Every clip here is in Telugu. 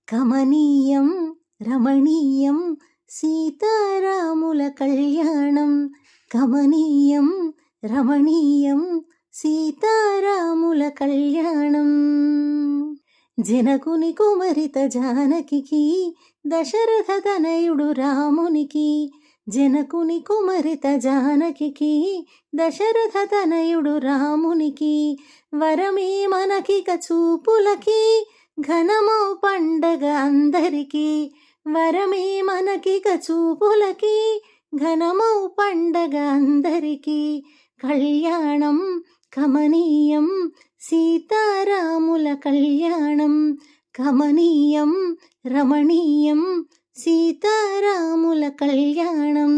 కమనీయం రమణీయం సీతారాముల కళ్యాణం. కమనీయం రమణీయం సీతారాముల కళ్యాణం. జనకుని కుమరిత జానకికి దశరథ తనయుడు రామునికి. జనకుని కుమరిత జానకికి దశరథ తనయుడు రామునికి. వరమే మనకిక చూపులకి ఘనమో పండగ అందరికి. వరమే మనకిక చూపులకి ఘనమో పండగ అందరికి. కళ్యాణం కమనీయం సీతారాముల కళ్యాణం. కమనీయం రమణీయం సీతారాముల కళ్యాణం.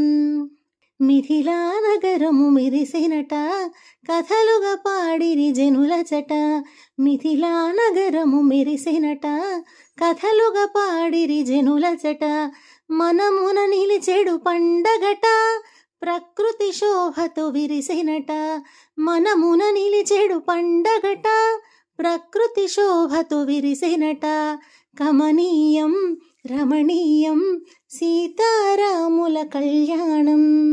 మిథిలా నగరము మెరిసెనట కథలుగా పాడిరి జనులచట. మిథిలా నగరము మెరిసెనట కథలుగా పాడిరి జనులచట. మనమున నిలిచెడు పండగట ప్రకృతి శోభతో విరిసెనట. మనమున నిలిచెడు పండగట ప్రకృతి శోభతో విరిసెనట. కమనీయం రమణీయం సీతారాముల కళ్యాణం.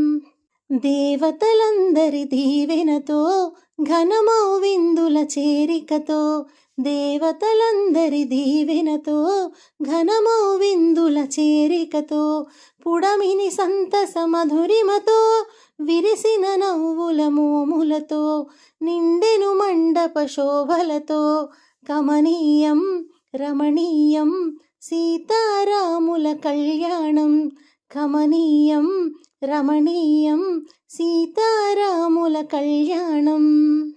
దేవతలందరి దీవెనతో ఘనమౌ విందుల చేరికతో. దేవతలందరి దీవెనతో ఘనమౌ విందుల చేరికతో. పుడమిని సంతస మధురిమతో విరిసిన నవ్వుల మోములతో. నిండెను మండప శోభలతో. కమనీయం రమణీయం సీతారాముల కళ్యాణం. కమనీయం రమణీయం సీతారాముల కళ్యాణం.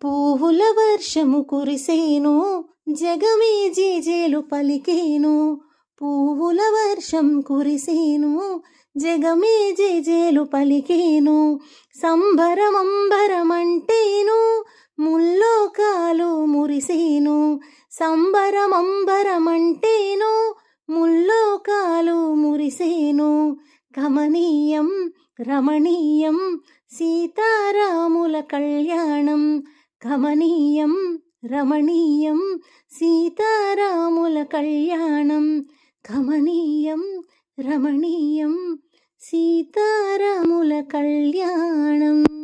పువ్వుల వర్షము కురిసేను జగమే జేజేలు పలికేను. పువ్వుల వర్షం కురిసేను జగమే జేజేలు పలికేను. సంబరమంబరమంటేను ముల్లోకాలు మురిసేను. సంబరమంబరమంటేను ముల్లోకాలు మురిసేను. కమనీయం రమణీయం సీతారాముల కళ్యాణం. కమనీయం రమణీయం సీతారాముల కళ్యాణం. కమనీయం రమణీయం సీతారాముల కళ్యాణం.